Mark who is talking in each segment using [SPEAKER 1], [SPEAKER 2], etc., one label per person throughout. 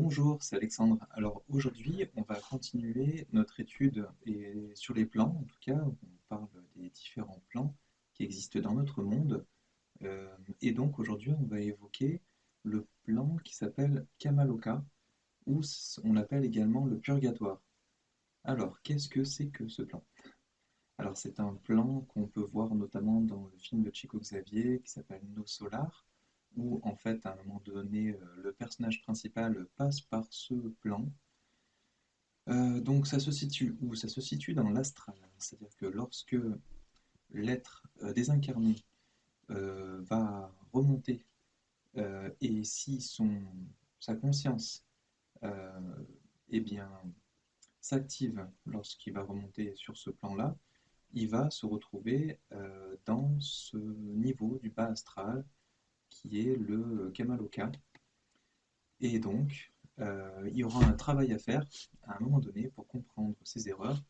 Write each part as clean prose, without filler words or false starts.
[SPEAKER 1] Bonjour, c'est Alexandre. Alors aujourd'hui, on va continuer notre étude sur les plans, en tout cas, on parle des différents plans qui existent dans notre monde. Et donc aujourd'hui, on va évoquer le plan qui s'appelle Kamaloka, ou on l'appelle également le purgatoire. Alors, qu'est-ce que c'est que ce plan? Alors, c'est un plan qu'on peut voir notamment dans le film de Chico Xavier qui s'appelle Nos Solar, où en fait, à un moment donné, le personnage principal passe par ce plan. Donc ça se situe où? Ça se situe dans l'astral, c'est-à-dire que lorsque l'être désincarné va remonter et si sa conscience euh, eh bien, s'active lorsqu'il va remonter sur ce plan-là, il va se retrouver dans ce niveau du bas astral qui est le Kamaloka. Et donc, il y aura un travail à faire à un moment donné pour comprendre ses erreurs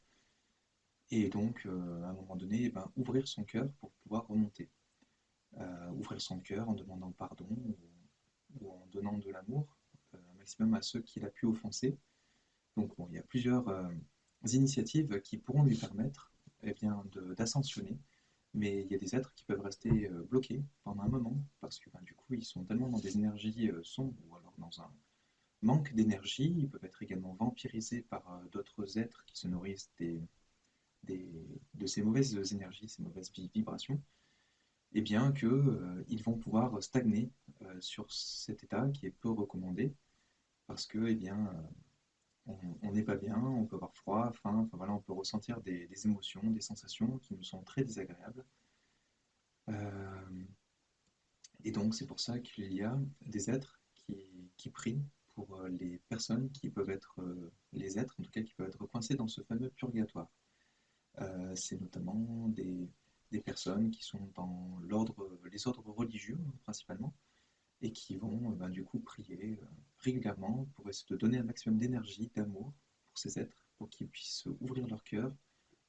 [SPEAKER 1] et donc, à un moment donné, eh ben, ouvrir son cœur pour pouvoir remonter. Ouvrir son cœur en demandant pardon ou en donnant de l'amour un maximum à ceux qu'il a pu offenser. Donc, bon, il y a plusieurs initiatives qui pourront lui permettre eh bien, d'ascensionner, mais il y a des êtres qui peuvent rester bloqués pendant un moment parce que ben, du coup, ils sont tellement dans des énergies sombres ou alors dans un manque d'énergie. Ils peuvent être également vampirisés par d'autres êtres qui se nourrissent des, de ces mauvaises énergies, ces mauvaises vibrations, et bien qu'ils vont pouvoir stagner sur cet état qui est peu recommandé parce que eh bien, on n'est pas bien, on peut avoir froid, faim, enfin voilà, on peut ressentir des émotions, des sensations qui nous sont très désagréables. Euh, et donc c'est pour ça qu'il y a des êtres qui prient pour les personnes qui peuvent être, les êtres en tout cas, qui peuvent être coincés dans ce fameux purgatoire. C'est notamment des personnes qui sont dans les ordres religieux principalement, et qui vont ben, du coup prier régulièrement pour essayer de donner un maximum d'énergie, d'amour pour ces êtres, pour qu'ils puissent ouvrir leur cœur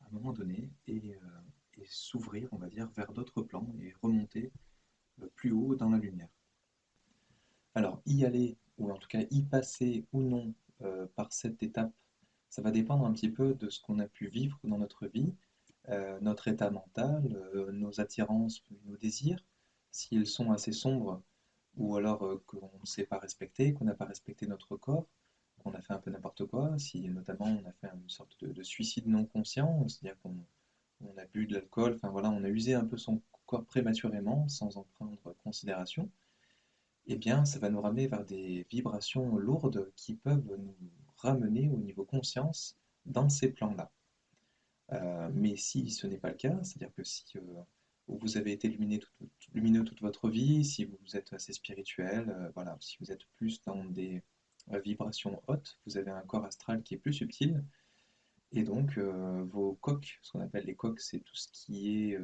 [SPEAKER 1] à un moment donné et s'ouvrir, on va dire, vers d'autres plans et remonter plus haut dans la lumière. Alors, y aller, ou en tout cas y passer ou non par cette étape, ça va dépendre un petit peu de ce qu'on a pu vivre dans notre vie, notre état mental, nos attirances, nos désirs, s'ils sont assez sombres, ou alors qu'on ne s'est pas respecté, qu'on n'a pas respecté notre corps, qu'on a fait un peu n'importe quoi, si notamment on a fait une sorte de suicide non conscient, c'est-à-dire qu'on a bu de l'alcool, enfin voilà, on a usé un peu son corps prématurément sans en prendre considération, eh bien ça va nous ramener vers des vibrations lourdes qui peuvent nous ramener au niveau conscience dans ces plans-là. Mais si ce n'est pas le cas, c'est-à-dire que si vous avez été lumineux toute votre vie, si vous êtes assez spirituel, voilà, si vous êtes plus dans des vibrations hautes, vous avez un corps astral qui est plus subtil, et donc vos coques, ce qu'on appelle les coques, c'est tout ce qui est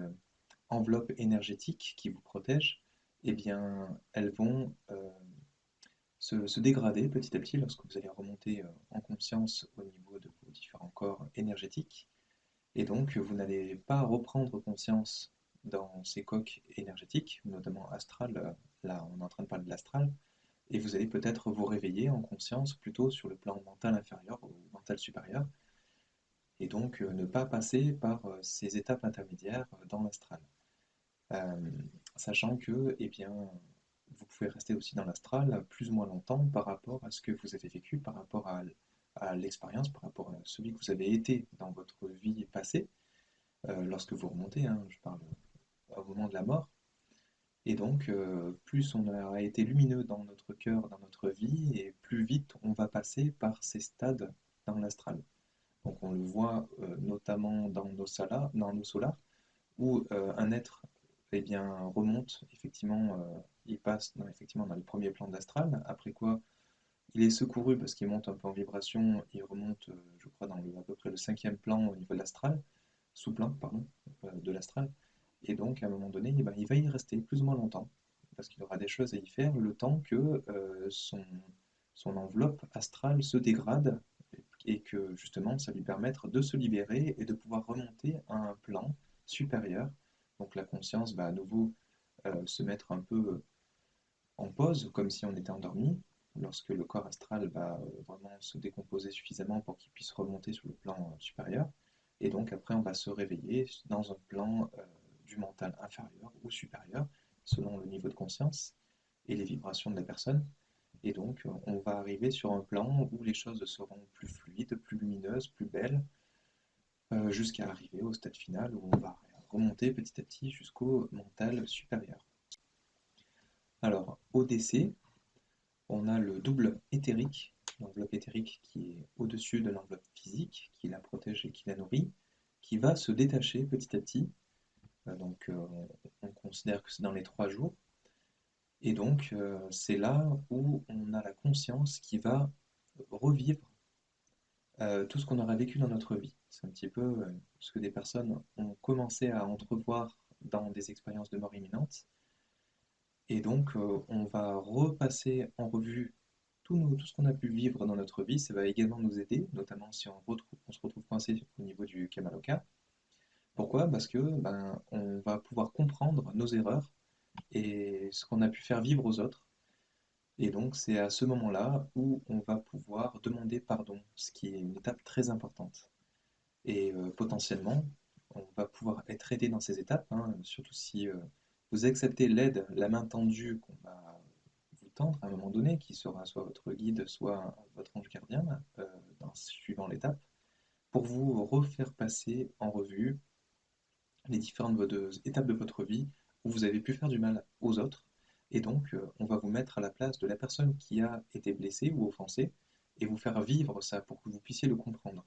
[SPEAKER 1] enveloppe énergétique qui vous protège, eh bien elles vont se dégrader petit à petit lorsque vous allez remonter en conscience au niveau de vos différents corps énergétiques. Et donc, vous n'allez pas reprendre conscience dans ces coques énergétiques, notamment astrales, là on est en train de parler de l'astral, et vous allez peut-être vous réveiller en conscience plutôt sur le plan mental inférieur ou mental supérieur, et donc ne pas passer par ces étapes intermédiaires dans l'astral. Euh, Sachant que, eh bien, vous pouvez rester aussi dans l'astral plus ou moins longtemps par rapport à ce que vous avez vécu, par rapport à l'expérience, par rapport à celui que vous avez été dans votre vie passée lorsque vous remontez, hein, je parle au moment de la mort. Et donc, plus on a été lumineux dans notre cœur, dans notre vie, et plus vite on va passer par ces stades dans l'astral. Donc on le voit notamment dans nos solars, où un être eh bien, remonte, effectivement, il passe effectivement dans les premiers plans de l'astral, après quoi il est secouru parce qu'il monte un peu en vibration, il remonte, je crois, dans à peu près le cinquième plan au niveau de l'astral, sous-plan, pardon, de l'astral. Et donc, à un moment donné, eh ben, il va y rester plus ou moins longtemps, parce qu'il aura des choses à y faire, le temps que son enveloppe astrale se dégrade, et que justement, ça lui permette de se libérer et de pouvoir remonter à un plan supérieur. Donc la conscience va à nouveau se mettre un peu en pause, comme si on était endormi, lorsque le corps astral va vraiment se décomposer suffisamment pour qu'il puisse remonter sur le plan supérieur. Et donc après, on va se réveiller dans un plan du mental inférieur ou supérieur, selon le niveau de conscience et les vibrations de la personne. Et donc, on va arriver sur un plan où les choses seront plus fluides, plus lumineuses, plus belles, jusqu'à arriver au stade final où on va remonter petit à petit jusqu'au mental supérieur. Alors, au décès, on a le double éthérique, l'enveloppe éthérique qui est au-dessus de l'enveloppe physique, qui la protège et qui la nourrit, qui va se détacher petit à petit. Donc, on considère que c'est dans les 3 jours. Et donc, c'est là où on a la conscience qui va revivre tout ce qu'on aura vécu dans notre vie. C'est un petit peu ce que des personnes ont commencé à entrevoir dans des expériences de mort imminente. Et donc, on va repasser en revue tout ce qu'on a pu vivre dans notre vie. Ça va également nous aider, notamment si on se retrouve coincé au niveau du Kamaloka. Pourquoi? Parce que on va pouvoir comprendre nos erreurs et ce qu'on a pu faire vivre aux autres. Et donc, c'est à ce moment-là où on va pouvoir demander pardon, ce qui est une étape très importante. Et potentiellement, on va pouvoir être aidé dans ces étapes, hein, surtout si vous acceptez l'aide, la main tendue qu'on va vous tendre à un moment donné, qui sera soit votre guide, soit votre ange gardien, suivant l'étape, pour vous refaire passer en revue les différentes étapes de votre vie où vous avez pu faire du mal aux autres. Et donc, on va vous mettre à la place de la personne qui a été blessée ou offensée et vous faire vivre ça pour que vous puissiez le comprendre.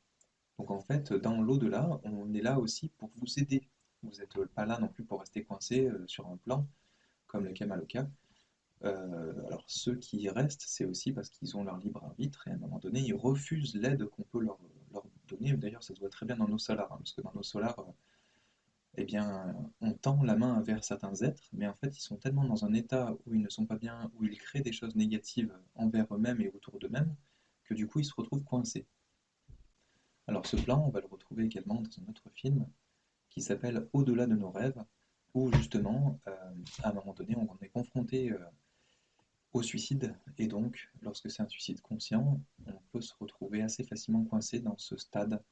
[SPEAKER 1] Donc en fait, dans l'au-delà, on est là aussi pour vous aider. Vous n'êtes pas là non plus pour rester coincé sur un plan, comme le Kamaloka. Alors ceux qui y restent, c'est aussi parce qu'ils ont leur libre arbitre et à un moment donné, ils refusent l'aide qu'on peut leur donner. D'ailleurs, ça se voit très bien dans nos solars, hein, parce que dans nos solars, eh bien, on tend la main vers certains êtres, mais en fait, ils sont tellement dans un état où ils ne sont pas bien, où ils créent des choses négatives envers eux-mêmes et autour d'eux-mêmes, que du coup, ils se retrouvent coincés. Alors ce plan, on va le retrouver également dans un autre film qui s'appelle Au-delà de nos rêves, où justement, à un moment donné, on est confronté au suicide, et donc, lorsque c'est un suicide conscient, on peut se retrouver assez facilement coincé dans ce stade.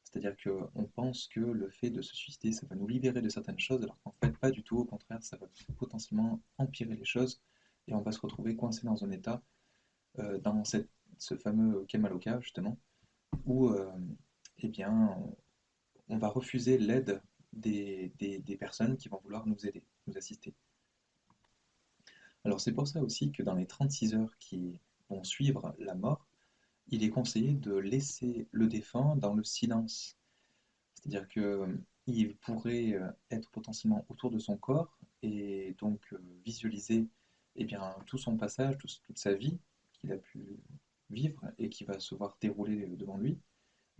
[SPEAKER 1] C'est-à-dire qu'on pense que le fait de se suicider, ça va nous libérer de certaines choses, alors qu'en fait, pas du tout, au contraire, ça va potentiellement empirer les choses, et on va se retrouver coincé dans un état, dans ce fameux Kamaloka, justement, où eh bien, on va refuser l'aide des personnes qui vont vouloir nous aider, nous assister. Alors c'est pour ça aussi que dans les 36 heures qui vont suivre la mort, il est conseillé de laisser le défunt dans le silence. C'est-à-dire qu'il pourrait être potentiellement autour de son corps et donc visualiser eh bien, tout son passage, toute sa vie qu'il a pu vivre et qui va se voir dérouler devant lui.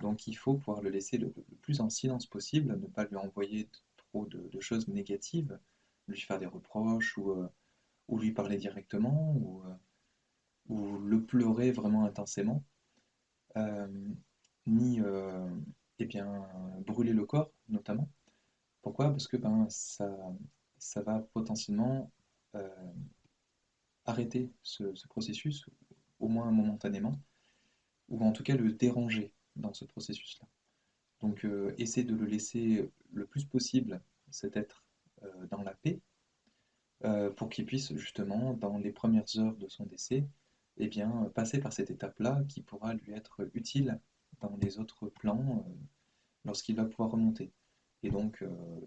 [SPEAKER 1] Donc il faut pouvoir le laisser le plus en silence possible, ne pas lui envoyer trop de choses négatives, lui faire des reproches ou lui parler directement ou le pleurer vraiment intensément, euh, ni eh bien, brûler le corps notamment. Pourquoi? Parce que ça va potentiellement euh, arrêter ce processus, au moins momentanément, ou en tout cas le déranger dans ce processus-là. Donc, essayer de le laisser le plus possible, cet être, dans la paix, pour qu'il puisse justement, dans les premières heures de son décès, eh bien, passer par cette étape-là qui pourra lui être utile dans les autres plans lorsqu'il va pouvoir remonter. Et donc,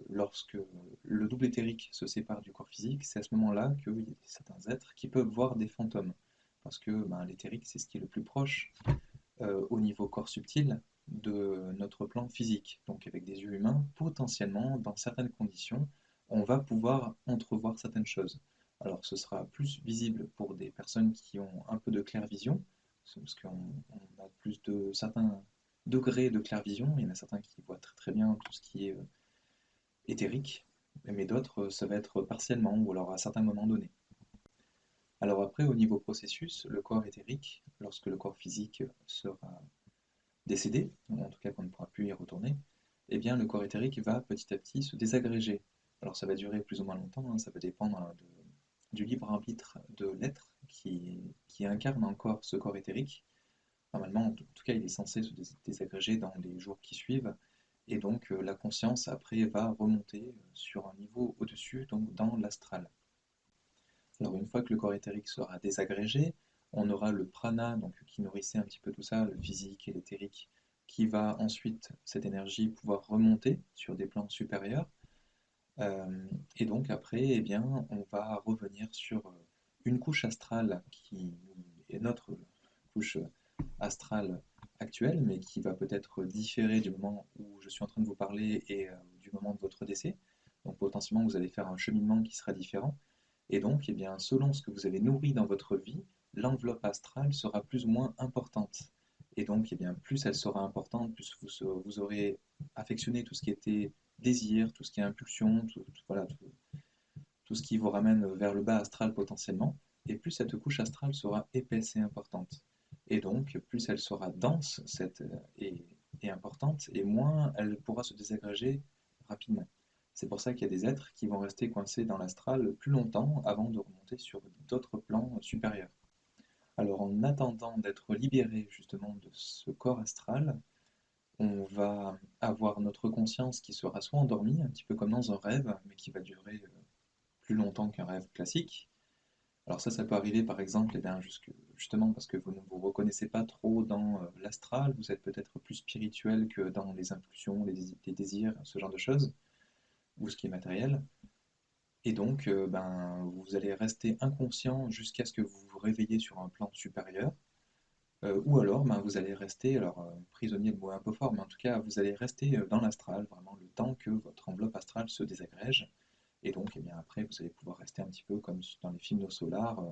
[SPEAKER 1] lorsque le double éthérique se sépare du corps physique, c'est à ce moment-là qu'il y a certains êtres qui peuvent voir des fantômes. Parce que l'éthérique, c'est ce qui est le plus proche au niveau corps subtil de notre plan physique. Donc avec des yeux humains, potentiellement, dans certaines conditions, on va pouvoir entrevoir certaines choses. Alors ce sera plus visible pour des personnes qui ont un peu de clair-vision, parce qu'on a plus de certains degrés de clair-vision, il y en a certains qui voient très très bien tout ce qui est éthérique, mais d'autres, ça va être partiellement, ou alors à certains moments donnés. Alors après, au niveau processus, le corps éthérique, lorsque le corps physique sera décédé, ou en tout cas qu'on ne pourra plus y retourner, eh bien le corps éthérique va petit à petit se désagréger. Alors ça va durer plus ou moins longtemps, hein, ça va dépendre du libre arbitre de l'être qui incarne encore ce corps éthérique. Normalement, en tout cas, il est censé se désagréger dans les jours qui suivent, et donc la conscience après va remonter sur un niveau au-dessus, donc dans l'astral. Alors une fois que le corps éthérique sera désagrégé, on aura le prana, donc qui nourrissait un petit peu tout ça, le physique et l'éthérique, qui va ensuite, cette énergie, pouvoir remonter sur des plans supérieurs. Et donc après, eh bien, on va revenir sur une couche astrale qui est notre couche astrale actuelle, mais qui va peut-être différer du moment où je suis en train de vous parler et du moment de votre décès. Donc potentiellement, vous allez faire un cheminement qui sera différent. Et donc, eh bien, selon ce que vous avez nourri dans votre vie, l'enveloppe astrale sera plus ou moins importante. Et donc, eh bien, plus elle sera importante, plus vous aurez affectionné tout ce qui était désir, tout ce qui est impulsion, voilà, tout ce qui vous ramène vers le bas astral potentiellement, et plus cette couche astrale sera épaisse et importante. Et donc, plus elle sera dense et importante, et moins elle pourra se désagréger rapidement. C'est pour ça qu'il y a des êtres qui vont rester coincés dans l'astral plus longtemps avant de remonter sur d'autres plans supérieurs. Alors, en attendant d'être libéré justement de ce corps astral, on va avoir notre conscience qui sera soit endormie, un petit peu comme dans un rêve, mais qui va durer plus longtemps qu'un rêve classique. Alors ça peut arriver par exemple eh bien, justement parce que vous ne vous reconnaissez pas trop dans l'astral, vous êtes peut-être plus spirituel que dans les impulsions, les désirs, ce genre de choses, ou ce qui est matériel. Et donc vous allez rester inconscient jusqu'à ce que vous vous réveillez sur un plan supérieur, ou alors vous allez rester, alors prisonnier, le mot est un peu fort, mais en tout cas vous allez rester dans l'astral, vraiment le temps que votre enveloppe astrale se désagrège. Et donc, eh bien, après, vous allez pouvoir rester un petit peu comme dans les films No Solar,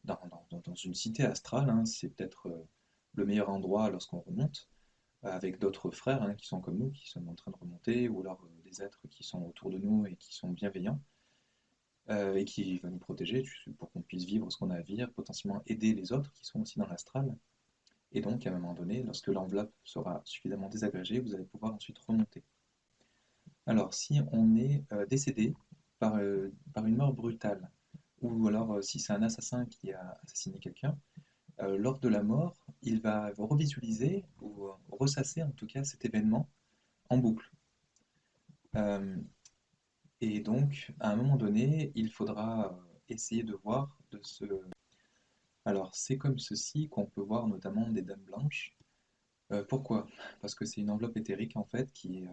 [SPEAKER 1] dans une cité astrale. Hein. C'est peut-être le meilleur endroit lorsqu'on remonte, avec d'autres frères qui sont comme nous, qui sont en train de remonter, ou alors des êtres qui sont autour de nous et qui sont bienveillants, et qui vont nous protéger pour qu'on puisse vivre ce qu'on a à vivre, potentiellement aider les autres qui sont aussi dans l'astral. Et donc, à un moment donné, lorsque l'enveloppe sera suffisamment désagrégée, vous allez pouvoir ensuite remonter. Alors, si on est décédé par une mort brutale, ou alors si c'est un assassin qui a assassiné quelqu'un, lors de la mort, il va revisualiser ou ressasser en tout cas cet événement en boucle. Euh, et donc, à un moment donné, il faudra essayer de voir de ce... Alors, c'est comme ceci qu'on peut voir notamment des dames blanches. Pourquoi? Parce que c'est une enveloppe éthérique en fait qui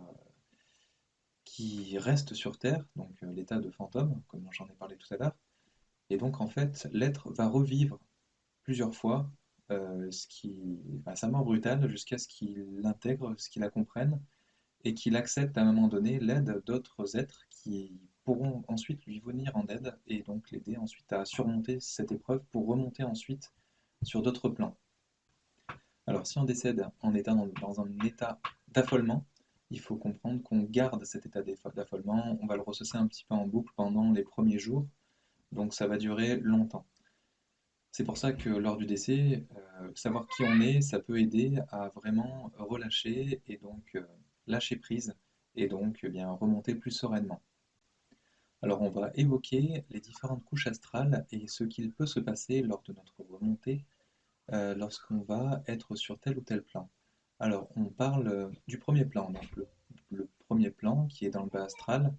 [SPEAKER 1] reste sur Terre, donc l'état de fantôme, comme j'en ai parlé tout à l'heure. Et donc en fait, l'être va revivre plusieurs fois sa mort brutale jusqu'à ce qu'il l'intègre, ce qu'il la comprenne et qu'il accepte à un moment donné l'aide d'autres êtres qui pourront ensuite lui venir en aide et donc l'aider ensuite à surmonter cette épreuve pour remonter ensuite sur d'autres plans. Alors si on décède en étant dans un état d'affolement, il faut comprendre qu'on garde cet état d'affolement, on va le ressasser un petit peu en boucle pendant les premiers jours, donc ça va durer longtemps. C'est pour ça que lors du décès, savoir qui on est, ça peut aider à vraiment relâcher et donc lâcher prise et donc bien remonter plus sereinement. Alors on va évoquer les différentes couches astrales et ce qu'il peut se passer lors de notre remontée lorsqu'on va être sur tel ou tel plan. Alors on parle du premier plan, donc le premier plan qui est dans le bas astral.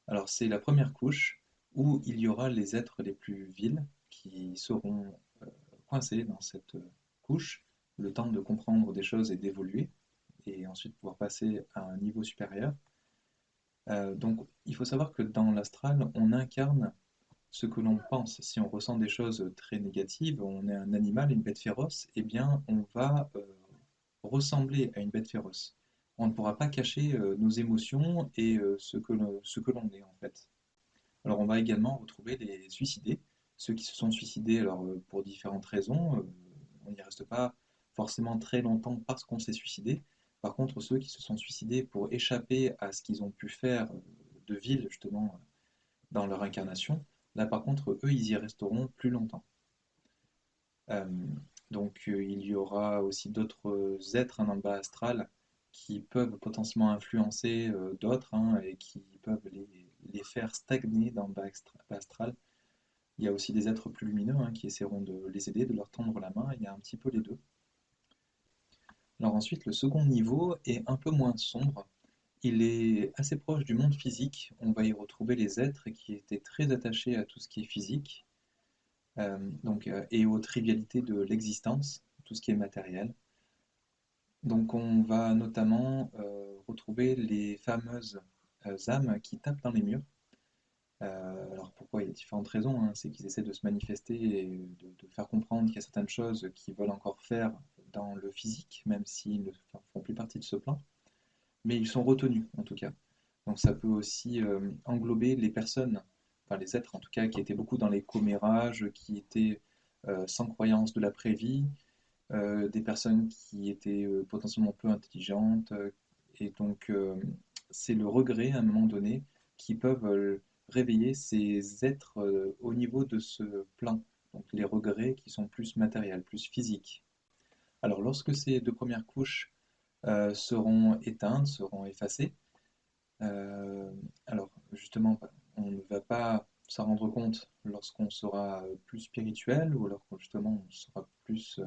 [SPEAKER 1] Alors c'est la première couche où il y aura les êtres les plus vils qui seront coincés dans cette couche, le temps de comprendre des choses et d'évoluer, et ensuite pouvoir passer à un niveau supérieur. Donc il faut savoir que dans l'astral, on incarne ce que l'on pense. Si on ressent des choses très négatives, on est un animal, une bête féroce, eh bien on va ressembler à une bête féroce. On ne pourra pas cacher nos émotions et ce que l'on est en fait. Alors on va également retrouver les suicidés, ceux qui se sont suicidés alors, pour différentes raisons, on n'y reste pas forcément très longtemps parce qu'on s'est suicidé. Par contre, ceux qui se sont suicidés pour échapper à ce qu'ils ont pu faire de vil justement dans leur incarnation, là par contre, eux, ils y resteront plus longtemps. Euh, donc il y aura aussi d'autres êtres dans le bas astral qui peuvent potentiellement influencer d'autres et qui peuvent les faire stagner dans le bas astral Il y a aussi des êtres plus lumineux qui essaieront de les aider, de leur tendre la main. Il y a un petit peu les deux. Alors ensuite, le second niveau est un peu moins sombre. Il est assez proche du monde physique. On va y retrouver les êtres qui étaient très attachés à tout ce qui est physique, et aux trivialités de l'existence, tout ce qui est matériel. Donc on va notamment retrouver les fameuses âmes qui tapent dans les murs. Alors pourquoi? Il y a différentes raisons, c'est qu'ils essaient de se manifester et de faire comprendre qu'il y a certaines choses qu'ils veulent encore faire dans le physique, même s'ils ne font plus partie de ce plan, mais ils sont retenus en tout cas. Donc ça peut aussi englober les personnes, enfin les êtres en tout cas, qui étaient beaucoup dans les commérages, qui étaient sans croyance de l'après-vie, des personnes qui étaient potentiellement peu intelligentes, et donc c'est le regret à un moment donné qui peuvent réveiller ces êtres au niveau de ce plan. Donc les regrets qui sont plus matériels, plus physiques. Alors lorsque ces deux premières couches seront éteintes, seront effacées, euh, alors justement, on ne va pas s'en rendre compte lorsqu'on sera plus spirituel ou lorsqu'on justement on sera plus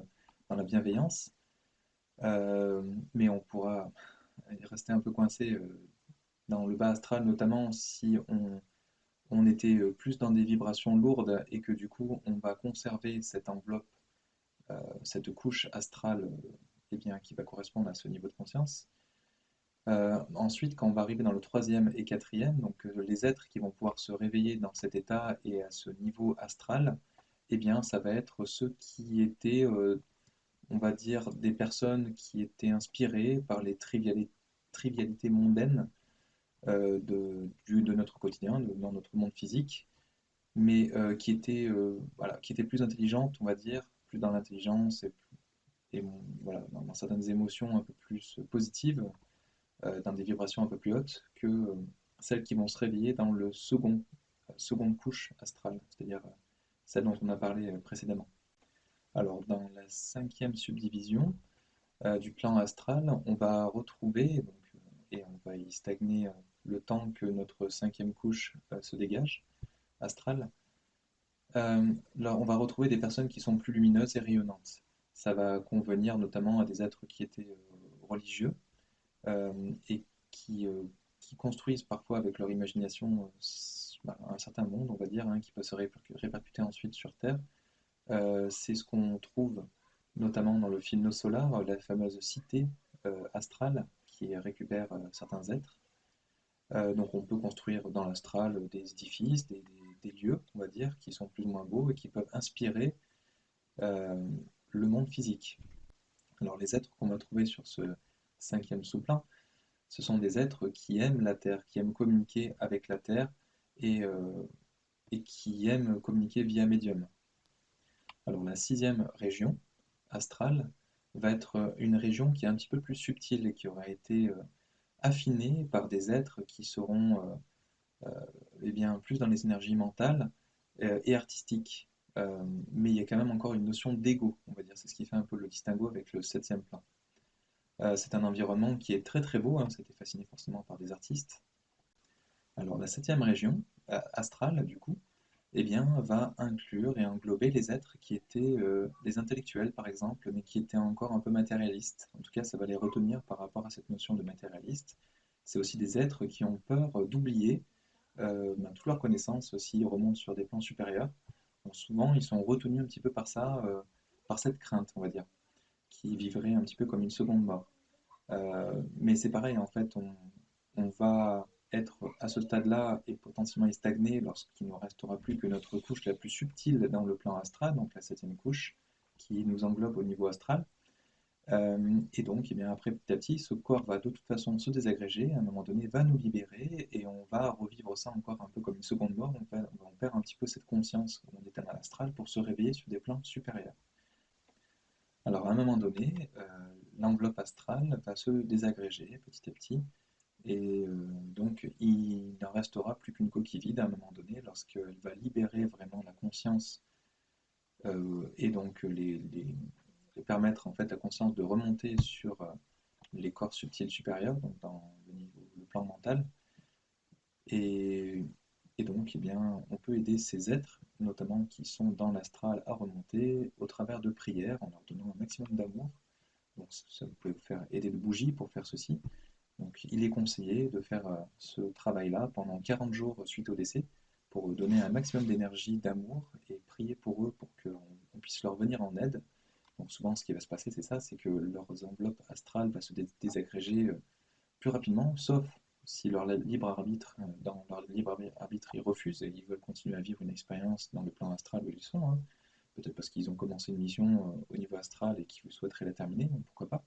[SPEAKER 1] dans la bienveillance. Mais on pourra rester un peu coincé dans le bas astral, notamment si on était plus dans des vibrations lourdes et que du coup on va conserver cette enveloppe, cette couche astrale eh bien, qui va correspondre à ce niveau de conscience. Ensuite, quand on va arriver dans le troisième et quatrième, donc les êtres qui vont pouvoir se réveiller dans cet état et à ce niveau astral, eh bien, ça va être ceux qui étaient on va dire, des personnes qui étaient inspirées par les trivialités mondaines de notre quotidien, dans notre monde physique, mais voilà, qui étaient plus intelligentes, on va dire, plus dans l'intelligence et voilà, dans certaines émotions un peu plus positives, dans des vibrations un peu plus hautes que celles qui vont se réveiller dans le seconde couche astrale, c'est-à-dire celle dont on a parlé précédemment. Alors, dans la cinquième subdivision, du plan astral, on va retrouver, et on va y stagner le temps que notre cinquième couche se dégage, astrale. Là, on va retrouver des personnes qui sont plus lumineuses et rayonnantes. Ça va convenir notamment à des êtres qui étaient religieux et qui construisent parfois avec leur imagination un certain monde, on va dire, qui peut se répercuter ensuite sur Terre. C'est ce qu'on trouve notamment dans le film Nos Solar, la fameuse cité astrale qui récupère certains êtres. Donc on peut construire dans l'astral des édifices, des lieux, on va dire, qui sont plus ou moins beaux et qui peuvent inspirer euh, le monde physique. Alors les êtres qu'on va trouver sur ce cinquième sous-plan, ce sont des êtres qui aiment la Terre, qui aiment communiquer avec la Terre et, euh, et qui aiment communiquer via médium. Alors la sixième région astrale va être une région qui est un petit peu plus subtile et qui aura été affinée par des êtres qui seront eh bien, plus dans les énergies mentales et artistiques. Mais il y a quand même encore une notion d'ego, on va dire. C'est ce qui fait un peu le distinguo avec le septième plan. C'est un environnement qui est très très beau, c'était fasciné forcément par des artistes. Alors la septième région astrale, du coup, eh bien, va inclure et englober les êtres qui étaient des intellectuels, par exemple, mais qui étaient encore un peu matérialistes. En tout cas, ça va les retenir par rapport à cette notion de matérialiste. C'est aussi des êtres qui ont peur d'oublier toute leur connaissance s'ils remontent sur des plans supérieurs. Donc souvent, ils sont retenus un petit peu par ça, par cette crainte, on va dire, qui vivrait un petit peu comme une seconde mort. Mais c'est pareil, en fait, on va être à ce stade-là et potentiellement y stagner lorsqu'il ne restera plus que notre couche la plus subtile dans le plan astral, donc la septième couche, qui nous englobe au niveau astral. Et donc, eh bien, après, petit à petit, ce corps va de toute façon se désagréger, à un moment donné, va nous libérer, et on va revivre ça encore un peu comme une seconde mort. On perd un petit peu cette conscience où on était dans l'astral pour se réveiller sur des plans supérieurs. Alors, à un moment donné, l'enveloppe astrale va se désagréger petit à petit, et donc il n'en restera plus qu'une coquille vide à un moment donné, lorsqu'elle va libérer vraiment la conscience, et donc permettre en fait à la conscience de remonter sur les corps subtils supérieurs, donc dans le plan mental. Et, Et donc, eh bien, on peut aider ces êtres, notamment qui sont dans l'astral, à remonter au travers de prières, en leur donnant un maximum d'amour. Donc, ça, vous pouvez vous faire aider de bougies pour faire ceci. Donc, il est conseillé de faire ce travail-là pendant 40 jours suite au décès, pour donner un maximum d'énergie, d'amour, et prier pour eux pour qu'on puisse leur venir en aide. Donc, souvent, ce qui va se passer, c'est ça, c'est que leurs enveloppes astrales vont se désagréger plus rapidement, sauf si leur libre arbitre, dans leur libre arbitre, ils refusent et ils veulent continuer à vivre une expérience dans le plan astral où ils sont, hein. Peut-être parce qu'ils ont commencé une mission au niveau astral et qu'ils souhaiteraient la terminer, donc pourquoi pas.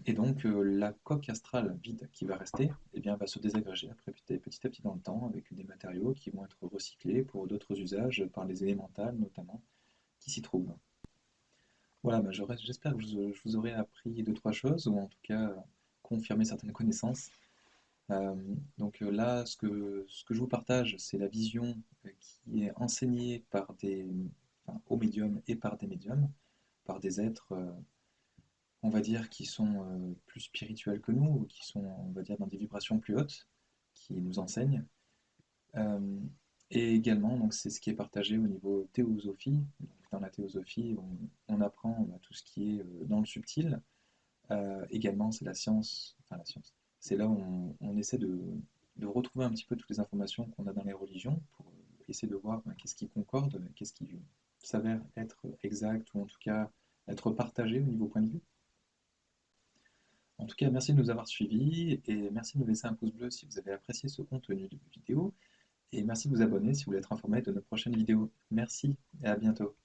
[SPEAKER 1] Et donc la coque astrale vide qui va rester, eh bien, va se désagréger après petit à petit dans le temps avec des matériaux qui vont être recyclés pour d'autres usages par les élémentales notamment qui s'y trouvent. Voilà, bah, j'espère que je vous aurai appris deux, trois choses, ou en tout cas confirmé certaines connaissances. Euh, Là, ce que je vous partage, c'est la vision qui est enseignée enfin, aux médiums et par des médiums, par des êtres, on va dire, qui sont plus spirituels que nous, ou qui sont, on va dire, dans des vibrations plus hautes, qui nous enseignent. Euh, et également, donc, c'est ce qui est partagé au niveau théosophie. Donc, dans la théosophie, on apprend tout ce qui est dans le subtil. Également, c'est la science, enfin la science. C'est là où on essaie de retrouver un petit peu toutes les informations qu'on a dans les religions pour essayer de voir qu'est-ce qui concorde, qu'est-ce qui s'avère être exact ou en tout cas être partagé au niveau point de vue. En tout cas, merci de nous avoir suivis et merci de nous laisser un pouce bleu si vous avez apprécié ce contenu de vidéo et merci de vous abonner si vous voulez être informé de nos prochaines vidéos. Merci et à bientôt.